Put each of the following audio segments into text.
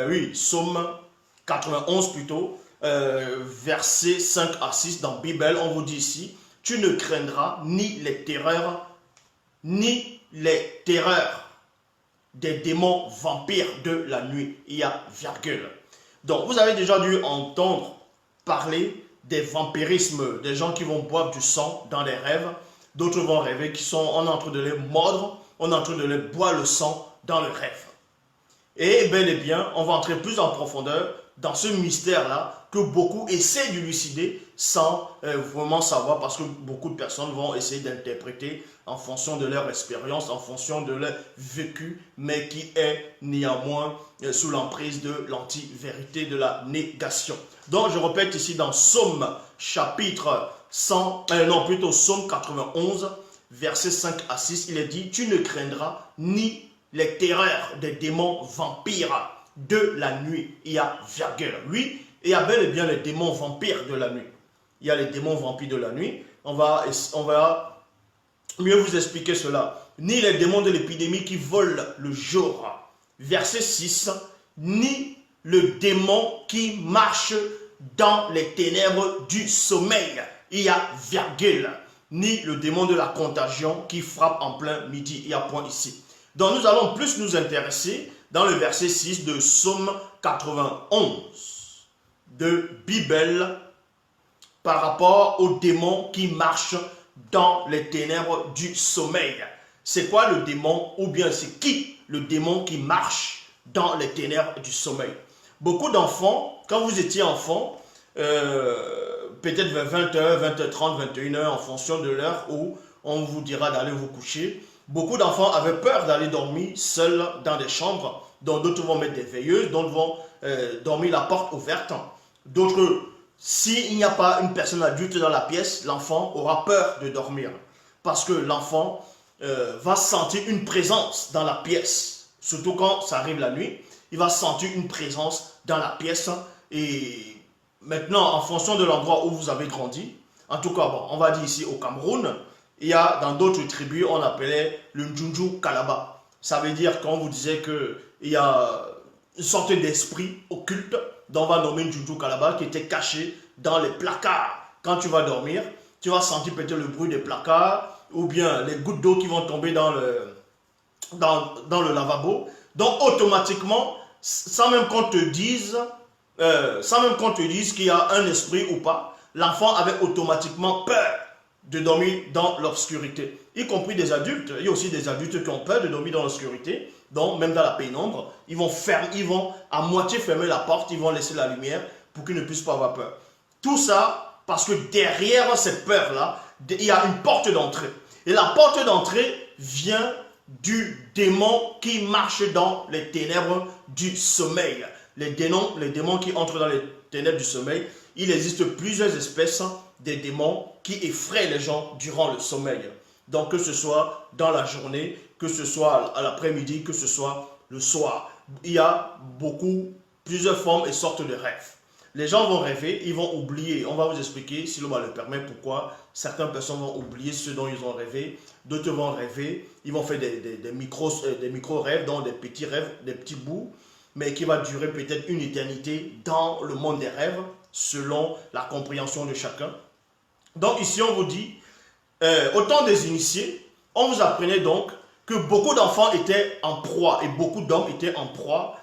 oui, Psaume 91 plutôt, versets 5 à 6 dans Bible, on vous dit ici, tu ne craindras ni les terreurs des démons vampires de la nuit. Il y a virgule. Donc, vous avez déjà dû entendre parler des vampirismes, des gens qui vont boire du sang dans les rêves. D'autres vont rêver on est en train de les mordre, on est en train de les boire le sang dans le rêve. Et bel et bien, on va entrer plus en profondeur dans ce mystère-là que beaucoup essaient d'élucider sans vraiment savoir, parce que beaucoup de personnes vont essayer d'interpréter en fonction de leur expérience, en fonction de leur vécu, mais qui est néanmoins sous l'emprise de l'anti-vérité, de la négation. Donc je répète ici dans Psaume chapitre Psaume 91, versets 5 à 6, il est dit, tu ne craindras ni les terreurs des démons vampires de la nuit. Il y a virgule. Oui, il y a bel et bien les démons vampires de la nuit. Il y a les démons vampires de la nuit. On va mieux vous expliquer cela. Ni les démons de l'épidémie qui volent le jour. Verset 6. Ni le démon qui marche dans les ténèbres du sommeil. Il y a virgule. Ni le démon de la contagion qui frappe en plein midi. Il y a point ici. Donc nous allons plus nous intéresser dans le verset 6 de Psaume 91 de Bible par rapport aux démons qui marchent dans les ténèbres du sommeil. C'est quoi le démon, ou bien c'est qui le démon qui marche dans les ténèbres du sommeil? Beaucoup d'enfants, quand vous étiez enfant, peut-être vers 20h, 20h30, 21h, en fonction de l'heure où on vous dira d'aller vous coucher, beaucoup d'enfants avaient peur d'aller dormir seuls dans des chambres, dont d'autres vont mettre des veilleuses, d'autres vont dormir la porte ouverte. D'autres, s'il n'y a pas une personne adulte dans la pièce, l'enfant aura peur de dormir. Parce que l'enfant va sentir une présence dans la pièce. Surtout quand ça arrive la nuit, il va sentir une présence dans la pièce. Et maintenant, en fonction de l'endroit où vous avez grandi, en tout cas, bon, on va dire ici au Cameroun, il y a dans d'autres tribus, on appelait le Njunju Kalaba. Ça veut dire qu'on vous disait qu'il y a une sorte d'esprit occulte dont on va nommer Njunju Kalaba qui était caché dans les placards. Quand tu vas dormir, tu vas sentir peut-être le bruit des placards ou bien les gouttes d'eau qui vont tomber dans le lavabo. Donc automatiquement, sans même qu'on te dise qu'il y a un esprit ou pas, l'enfant avait automatiquement peur de dormir dans l'obscurité, y compris des adultes. Il y a aussi des adultes qui ont peur de dormir dans l'obscurité, donc même dans la pénombre, ils vont à moitié fermer la porte, ils vont laisser la lumière pour qu'ils ne puissent pas avoir peur. Tout ça parce que derrière cette peur-là, il y a une porte d'entrée. Et la porte d'entrée vient du démon qui marche dans les ténèbres du sommeil. Les démons qui entrent dans les ténèbres du sommeil, il existe plusieurs espèces des démons qui effraient les gens durant le sommeil. Donc que ce soit dans la journée, que ce soit à l'après-midi, que ce soit le soir. Il y a plusieurs formes et sortes de rêves. Les gens vont rêver, ils vont oublier. On va vous expliquer, si l'on le permet, pourquoi certaines personnes vont oublier ce dont ils ont rêvé. D'autres vont rêver, ils vont faire des micro-rêves, donc des petits rêves, des petits bouts, mais qui va durer peut-être une éternité dans le monde des rêves, selon la compréhension de chacun. Donc ici on vous dit, au temps des initiés, on vous apprenait donc que beaucoup d'enfants étaient en proie et beaucoup d'hommes étaient en proie,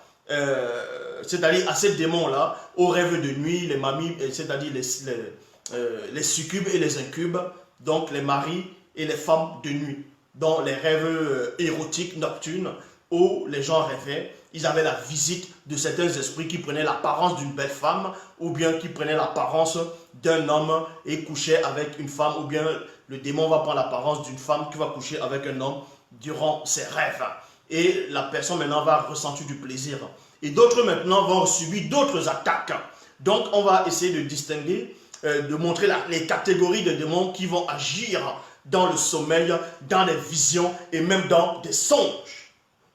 c'est-à-dire à ces démons-là, aux rêves de nuit, les mamies, c'est-à-dire les succubes et les incubes, donc les maris et les femmes de nuit, dans les rêves érotiques nocturnes où les gens rêvaient. Ils avaient la visite de certains esprits qui prenaient l'apparence d'une belle femme ou bien qui prenaient l'apparence d'un homme et couchaient avec une femme, ou bien le démon va prendre l'apparence d'une femme qui va coucher avec un homme durant ses rêves. Et la personne maintenant va ressentir du plaisir. Et d'autres maintenant vont subir d'autres attaques. Donc on va essayer de distinguer, de montrer les catégories de démons qui vont agir dans le sommeil, dans les visions et même dans des songes.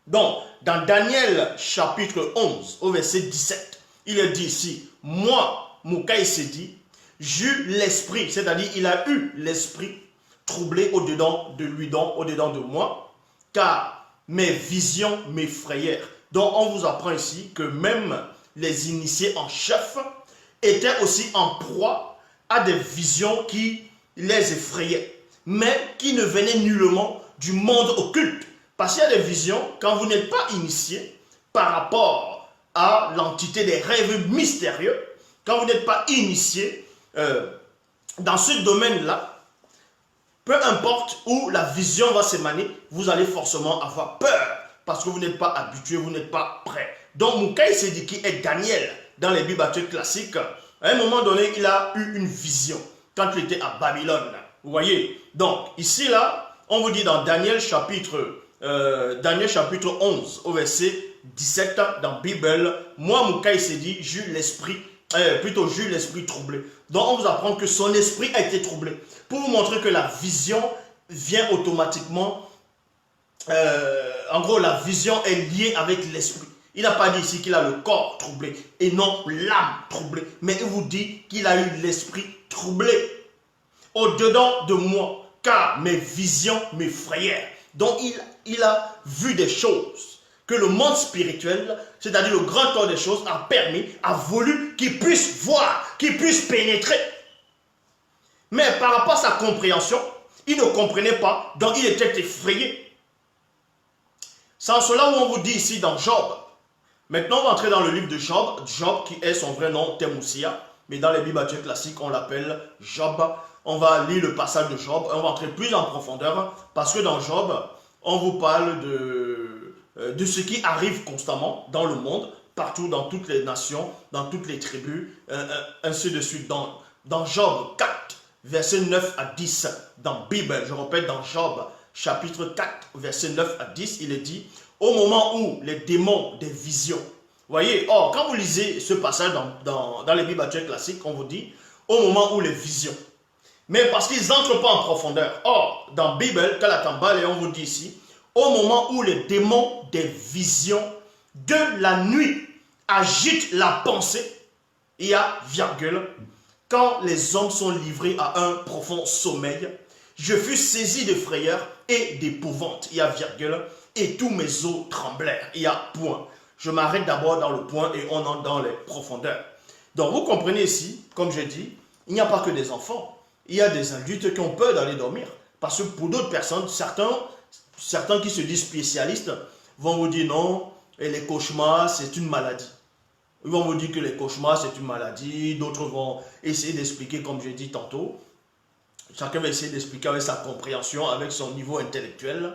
Donc, dans Daniel chapitre 11, au verset 17, il est dit ici, moi, Moukaï s'est dit, j'eus l'esprit, c'est-à-dire il a eu l'esprit troublé au-dedans de lui, donc au-dedans de moi, car mes visions m'effrayèrent. Donc on vous apprend ici que même les initiés en chef étaient aussi en proie à des visions qui les effrayaient, mais qui ne venaient nullement du monde occulte. Parce qu'il y a des visions, quand vous n'êtes pas initié par rapport à l'entité des rêves mystérieux, quand vous n'êtes pas initié dans ce domaine-là, peu importe où la vision va s'émaner, vous allez forcément avoir peur parce que vous n'êtes pas habitué, vous n'êtes pas prêt. Donc Mukai Sediki est Daniel dans les Bibles classiques. À un moment donné, il a eu une vision quand il était à Babylone. Vous voyez? Donc ici, là, on vous dit dans Daniel chapitre 11 au verset 17 dans la Bible, moi Mukai Sedi, j'eus l'esprit troublé. Donc on vous apprend que son esprit a été troublé. Pour vous montrer que la vision vient automatiquement, en gros la vision est liée avec l'esprit. Il n'a pas dit ici qu'il a le corps troublé et non l'âme troublée. Mais il vous dit qu'il a eu l'esprit troublé au-dedans de moi, car mes visions m'effrayèrent. Donc il a vu des choses que le monde spirituel, c'est-à-dire le grand temps des choses, a permis, a voulu qu'il puisse voir, qu'il puisse pénétrer. Mais par rapport à sa compréhension, il ne comprenait pas, donc il était effrayé. C'est en cela où on vous dit ici dans Job. Maintenant, on va entrer dans le livre de Job, Job qui est son vrai nom, Temoussia, mais dans les Bibles classiques, on l'appelle Job. On va lire le passage de Job, on va entrer plus en profondeur, parce que dans Job, on vous parle de ce qui arrive constamment dans le monde, partout, dans toutes les nations, dans toutes les tribus, ainsi de suite. Dans Job 4, versets 9 à 10, dans Bible, je répète, dans Job, chapitre 4, versets 9 à 10, il est dit, au moment où les démons des visions, voyez, or, quand vous lisez ce passage dans les Bibles classiques, on vous dit, au moment où les visions, mais parce qu'ils n'entrent pas en profondeur. Or, dans Bible, Kalatambal, et on vous dit ici, au moment où les démons des visions de la nuit agitent la pensée, il y a virgule, quand les hommes sont livrés à un profond sommeil, je fus saisi de frayeur et d'épouvante, il y a virgule, et tous mes os tremblèrent, il y a point. Je m'arrête d'abord dans le point et on entre dans les profondeurs. Donc vous comprenez ici, comme je dis, il n'y a pas que des enfants, il y a des adultes qui ont peur d'aller dormir. Parce que pour d'autres personnes, certains qui se disent spécialistes vont vous dire non, et les cauchemars c'est une maladie. Ils vont vous dire que les cauchemars c'est une maladie, d'autres vont essayer d'expliquer comme j'ai dit tantôt. Chacun va essayer d'expliquer avec sa compréhension, avec son niveau intellectuel.